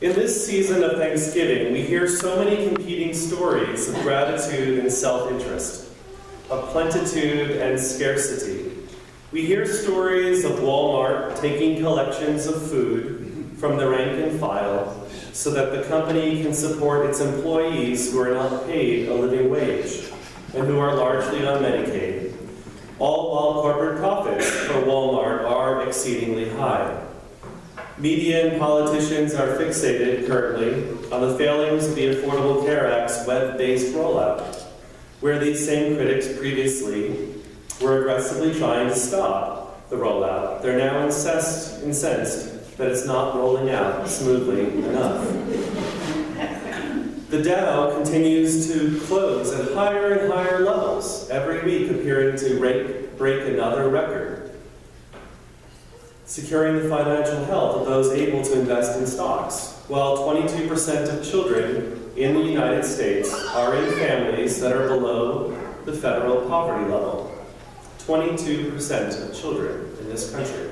In this season of Thanksgiving, we hear so many competing stories of gratitude and self-interest, of plenitude and scarcity. We hear stories of Walmart taking collections of food from the rank and file so that the company can support its employees who are not paid a living wage and who are largely on Medicaid, all while corporate profits for Walmart are exceedingly high. Media and politicians are fixated currently on the failings of the Affordable Care Act's web-based rollout, where these same critics previously were aggressively trying to stop the rollout. They're now incensed that it's not rolling out smoothly enough. The Dow continues to close at higher and higher levels, every week appearing to break another record, securing the financial health of those able to invest in stocks, while 22% of children in the United States are in families that are below the federal poverty level. 22% of children in this country.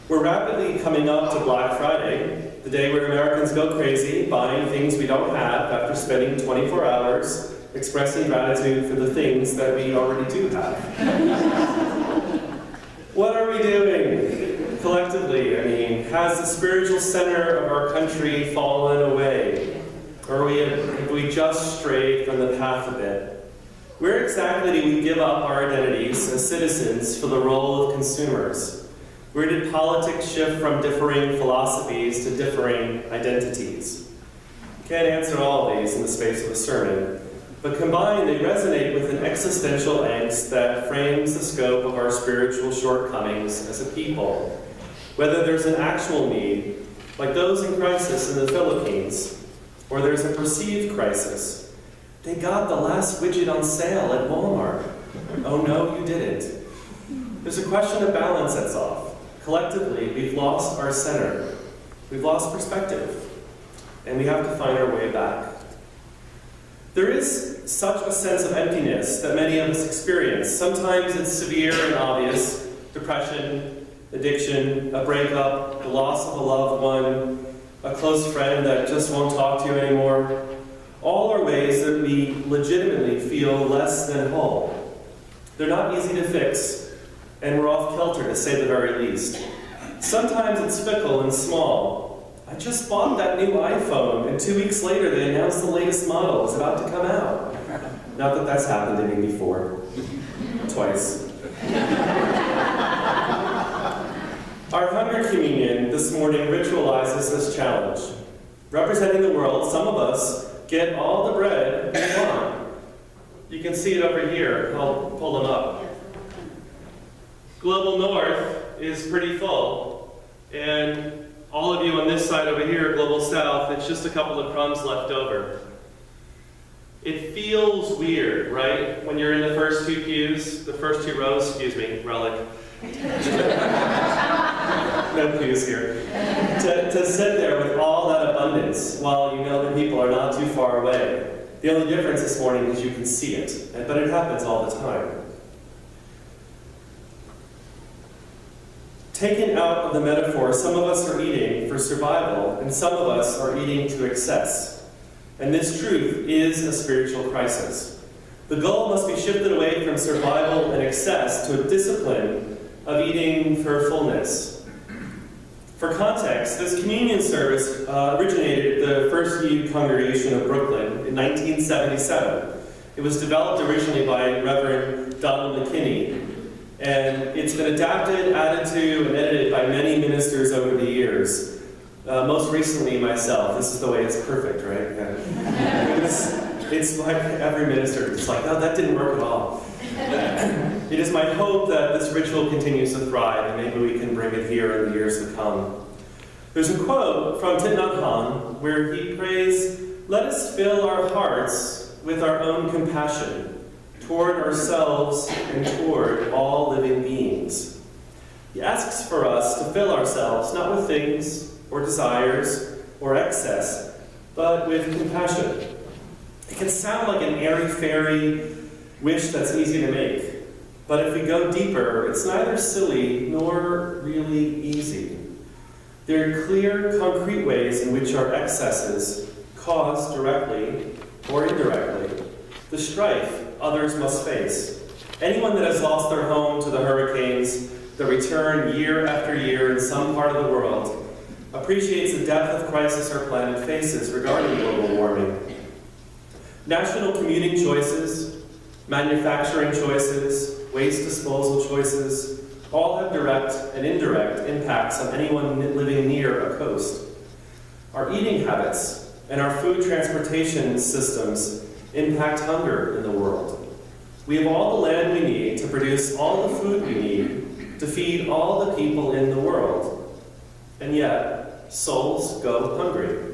We're rapidly coming up to Black Friday, the day where Americans go crazy buying things we don't have after spending 24 hours expressing gratitude for the things that we already do have. What are we doing collectively? I mean, has the spiritual center of our country fallen away? Or have we just strayed from the path a bit? Where exactly do we give up our identities as citizens for the role of consumers? Where did politics shift from differing philosophies to differing identities? Can't answer all of these in the space of a sermon, but combined they resonate with an existential angst that frames the scope of our spiritual shortcomings as a people. Whether there's an actual need, like those in crisis in the Philippines, or there's a perceived crisis. They got the last widget on sale at Walmart. Oh no, you didn't. There's a question of balance that's off. Collectively, we've lost our center. We've lost perspective. And we have to find our way back. There is such a sense of emptiness that many of us experience. Sometimes it's severe and obvious. Depression, addiction, a breakup, the loss of a loved one, a close friend that just won't talk to you anymore. All are ways that we legitimately feel less than whole. They're not easy to fix, and we're off kilter to say the very least. Sometimes it's fickle and small. I just bought that new iPhone, and 2 weeks later they announced the latest model is about to come out. Not that that's happened to me before. Twice. Our Hunger Communion this morning ritualizes this challenge. Representing the world, some of us get all the bread we want. You can see it over here. I'll pull them up. Global North is pretty full, and all of you on this side over here, Global South, it's just a couple of crumbs left over. It feels weird, right? When you're in the first two pews, the first two rows, excuse me, relic. No pews here. To sit there with all that abundance while you know that people are not too far away. The only difference this morning is you can see it, but it happens all the time. Taken out of the metaphor, some of us are eating for survival, and some of us are eating to excess. And this truth is a spiritual crisis. The goal must be shifted away from survival and excess to a discipline of eating for fullness. For context, this communion service originated at the First Union Congregation of Brooklyn in 1977. It was developed originally by Reverend Donald McKinney, and it's been adapted, added to, and edited by many ministers over the years. Most recently, myself. This is the way it's perfect, right? Yeah. It's like every minister is like, oh, that didn't work at all. It is my hope that this ritual continues to thrive, and maybe we can bring it here in the years to come. There's a quote from Thich Nhat Hanh where he prays, "Let us fill our hearts with our own compassion toward ourselves and toward all living beings." He asks for us to fill ourselves not with things or desires or excess, but with compassion. It can sound like an airy-fairy wish that's easy to make, but if we go deeper, it's neither silly nor really easy. There are clear, concrete ways in which our excesses cause, directly or indirectly, the strife others must face. Anyone that has lost their home to the hurricanes that return year after year in some part of the world appreciates the depth of crisis our planet faces regarding global warming. National commuting choices, manufacturing choices, waste disposal choices, all have direct and indirect impacts on anyone living near a coast. Our eating habits and our food transportation systems impact hunger in the world. We have all the land we need to produce all the food we need to feed all the people in the world. And yet, souls go hungry.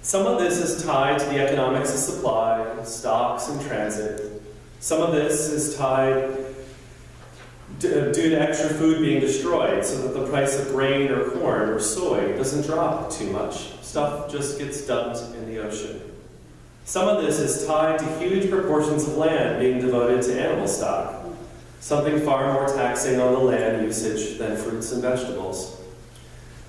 Some of this is tied to the economics of supply, stocks, and transit. Some of this is tied due to extra food being destroyed so that the price of grain or corn or soy doesn't drop too much. Stuff just gets dumped in the ocean. Some of this is tied to huge proportions of land being devoted to animal stock, something far more taxing on the land usage than fruits and vegetables.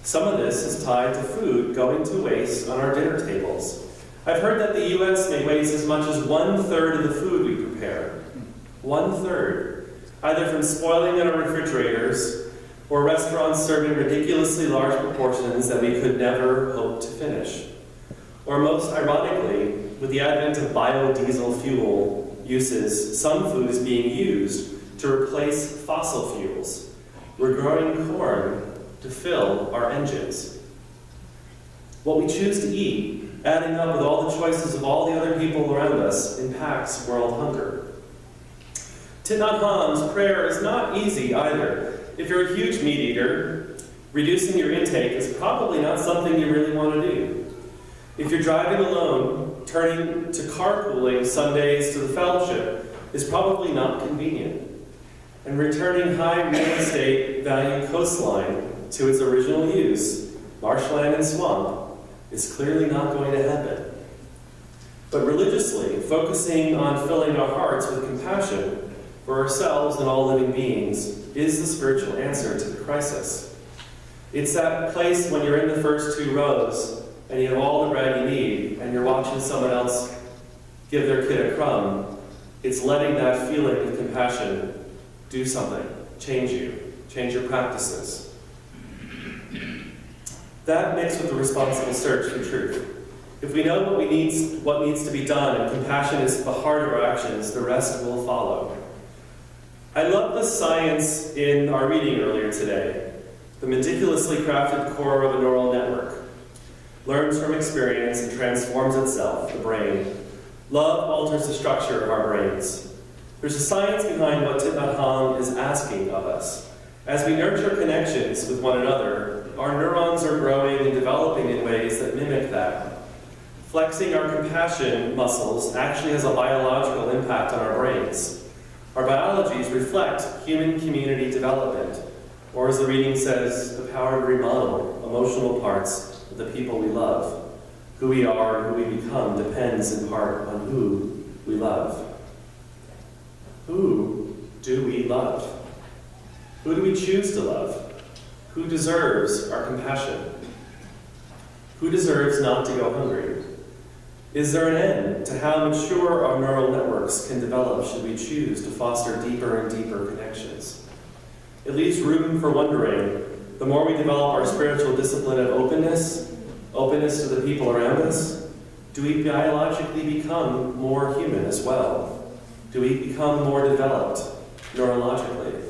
Some of this is tied to food going to waste on our dinner tables. I've heard that the U.S. may waste as much as 1/3 of the food we prepare. 1/3. Either from spoiling in our refrigerators or restaurants serving ridiculously large proportions that we could never hope to finish. Or most ironically, with the advent of biodiesel fuel uses, some food is being used to replace fossil fuels. We're growing corn to fill our engines. What we choose to eat, adding up with all the choices of all the other people around us, impacts world hunger. Thich Nhat Hanh's prayer is not easy either. If you're a huge meat eater, reducing your intake is probably not something you really want to do. If you're driving alone, turning to carpooling Sundays to the fellowship is probably not convenient. And returning high real estate value coastline to its original use, marshland and swamp, is clearly not going to happen. But religiously, focusing on filling our hearts with compassion for ourselves and all living beings is the spiritual answer to the crisis. It's that place when you're in the first 2 rows and you have all the bread you need and you're watching someone else give their kid a crumb. It's letting that feeling of compassion do something, change you, change your practices. That mixed with the responsible search for truth. If we know what needs to be done and compassion is at the heart of our actions, the rest will follow. I love the science in our reading earlier today. The meticulously crafted core of a neural network learns from experience and transforms itself, the brain. Love alters the structure of our brains. There's a science behind what Thich Nhat Hanh is asking of us. As we nurture connections with one another, our neurons are growing and developing in ways that mimic that. Flexing our compassion muscles actually has a biological impact on our brains. Our biologies reflect human community development, or as the reading says, the power to remodel emotional parts of the people we love. Who we are and who we become depends in part on who we love. Who do we love? Who do we choose to love? Who deserves our compassion? Who deserves not to go hungry? Is there an end to how mature our neural networks can develop should we choose to foster deeper and deeper connections? It leaves room for wondering, the more we develop our spiritual discipline of openness to the people around us, do we biologically become more human as well? Do we become more developed neurologically?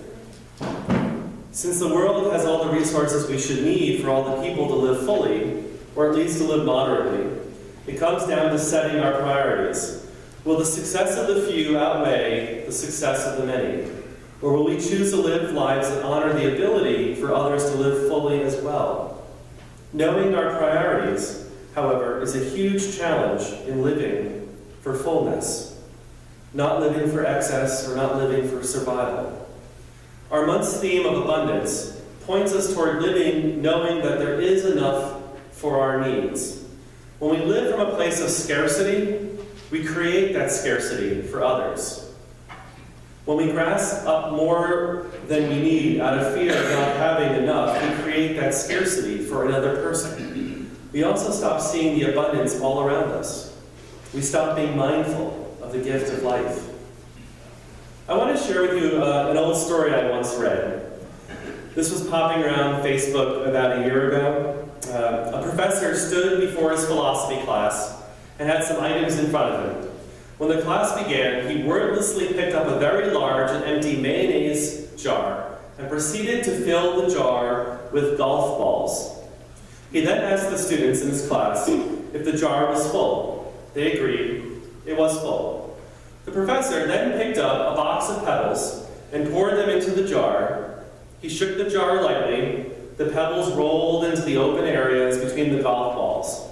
Since the world has all the resources we should need for all the people to live fully, or at least to live moderately, it comes down to setting our priorities. Will the success of the few outweigh the success of the many? Or will we choose to live lives that honor the ability for others to live fully as well? Knowing our priorities, however, is a huge challenge in living for fullness, not living for excess or not living for survival. Our month's theme of abundance points us toward living knowing that there is enough for our needs. When we live from a place of scarcity, we create that scarcity for others. When we grasp up more than we need out of fear of not having enough, we create that scarcity for another person. We also stop seeing the abundance all around us. We stop being mindful of the gift of life. I want to share with you an old story I once read. This was popping around Facebook about a year ago. A professor stood before his philosophy class and had some items in front of him. When the class began, he wordlessly picked up a very large and empty mayonnaise jar and proceeded to fill the jar with golf balls. He then asked the students in his class if the jar was full. They agreed it was full. The professor then picked up a box of pebbles and poured them into the jar. He shook the jar lightly. The pebbles rolled into the open areas between the golf balls.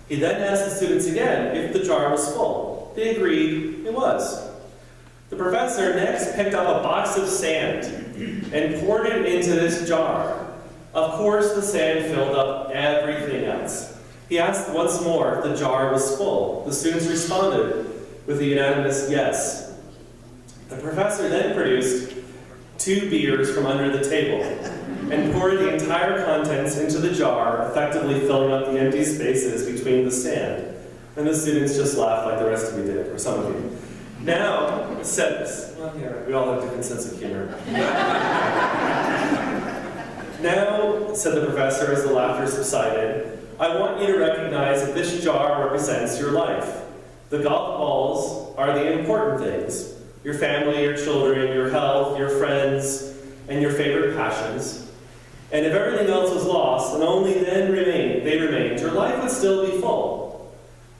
He then asked the students again if the jar was full. They agreed it was. The professor next picked up a box of sand and poured it into this jar. Of course, the sand filled up everything else. He asked once more if the jar was full. The students responded with a unanimous yes. The professor then produced 2 beers from under the table and poured the entire contents into the jar, effectively filling up the empty spaces between the sand. And the students just laughed like the rest of you did, or some of you. Now, we all have different sense of humor. Now, said the professor as the laughter subsided, I want you to recognize that this jar represents your life. The golf balls are the important things. Your family, your children, your health, your friends, and your favorite passions. And if everything else was lost, and only then they remained, your life would still be full.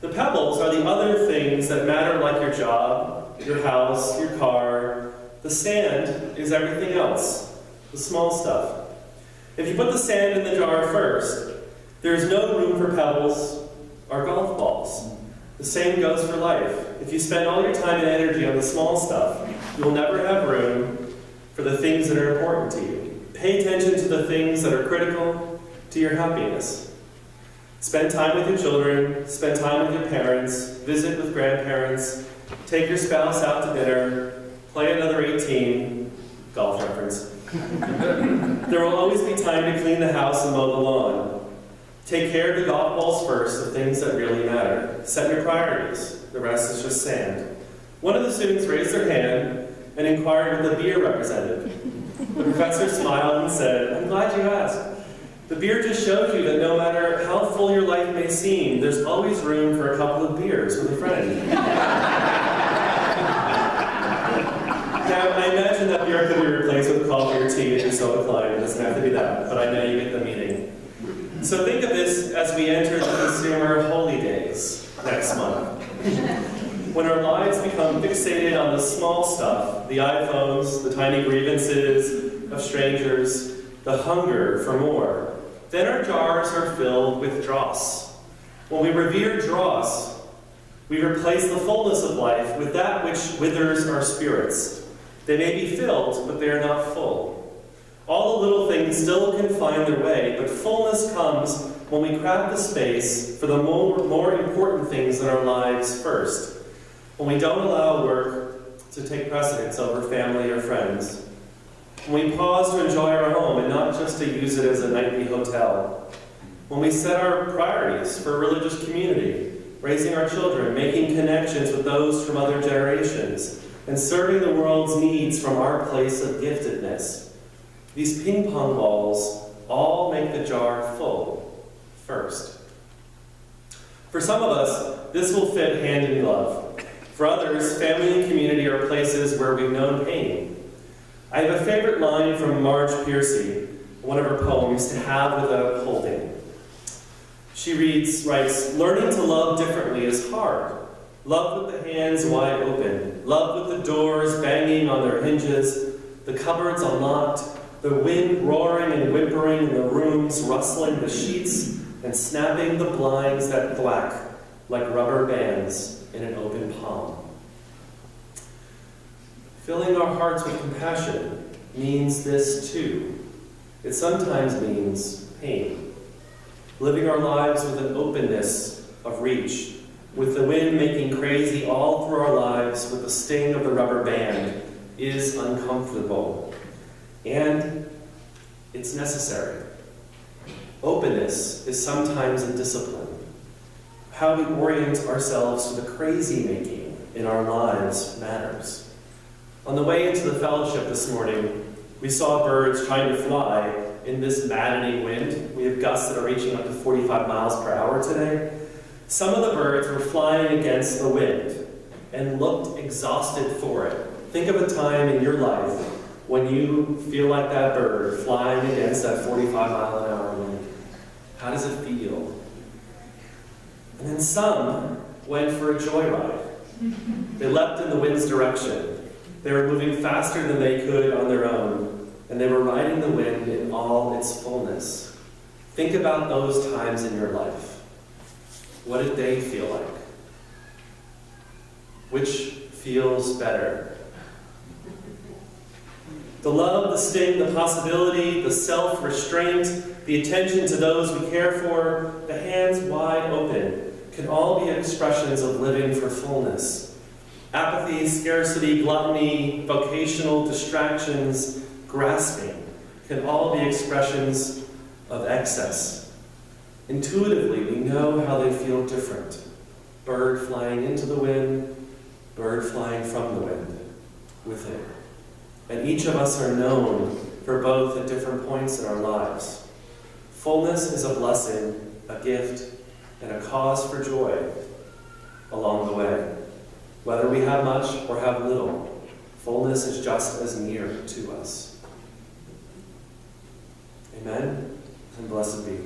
The pebbles are the other things that matter, like your job, your house, your car. The sand is everything else, the small stuff. If you put the sand in the jar first, there's no room for pebbles or golf balls. The same goes for life. If you spend all your time and energy on the small stuff, you'll never have room for the things that are important to you. Pay attention to the things that are critical to your happiness. Spend time with your children, spend time with your parents, visit with grandparents, take your spouse out to dinner, play another 18, golf reference. There will always be time to clean the house and mow the lawn. Take care of the golf balls first, the things that really matter. Set your priorities. The rest is just sand. One of the students raised their hand and inquired what the beer represented. The professor smiled and said, I'm glad you asked. The beer just shows you that no matter how full your life may seem, there's always room for a couple of beers with a friend. Now, I imagine that beer could be replaced with coffee or tea if you're so inclined. It doesn't have to be that, but I know you get the meaning. So think of this as we enter the consumer holy days next month. When our lives become fixated on the small stuff, the iPhones, the tiny grievances of strangers, the hunger for more, then our jars are filled with dross. When we revere dross, we replace the fullness of life with that which withers our spirits. They may be filled, but they are not full. All the little things still can find their way, but fullness comes when we crowd the space for the more important things in our lives first. When we don't allow work to take precedence over family or friends. When we pause to enjoy our home and not just to use it as a nightly hotel. When we set our priorities for a religious community, raising our children, making connections with those from other generations, and serving the world's needs from our place of giftedness. These ping pong balls all make the jar full first. For some of us, this will fit hand in glove. For others, family and community are places where we've known pain. I have a favorite line from Marge Piercy, one of her poems, To Have Without Holding. She writes, learning to love differently is hard. Love with the hands wide open. Love with the doors banging on their hinges, the cupboards unlocked, the wind roaring and whimpering in the rooms, rustling the sheets and snapping the blinds that thwack like rubber bands in an open palm. Filling our hearts with compassion means this too. It sometimes means pain. Living our lives with an openness of reach, with the wind making crazy all through our lives, with the sting of the rubber band is uncomfortable, and it's necessary. Openness is sometimes a discipline. How we orient ourselves to the crazy-making in our lives matters. On the way into the fellowship this morning, we saw birds trying to fly in this maddening wind. We have gusts that are reaching up to 45 miles per hour today. Some of the birds were flying against the wind and looked exhausted for it. Think of a time in your life when you feel like that bird flying against that 45-mile-an-hour wind. How does it feel? And then some went for a joyride. They leapt in the wind's direction. They were moving faster than they could on their own, and they were riding the wind in all its fullness. Think about those times in your life. What did they feel like? Which feels better? The love, the sting, the possibility, the self-restraint, the attention to those we care for, the hands wide open, can all be expressions of living for fullness. Apathy, scarcity, gluttony, vocational distractions, grasping, can all be expressions of excess. Intuitively, we know how they feel different. Bird flying into the wind, bird flying from the wind, with it. And each of us are known for both at different points in our lives. Fullness is a blessing, a gift, and a cause for joy along the way. Whether we have much or have little, fullness is just as near to us. Amen, and blessed be.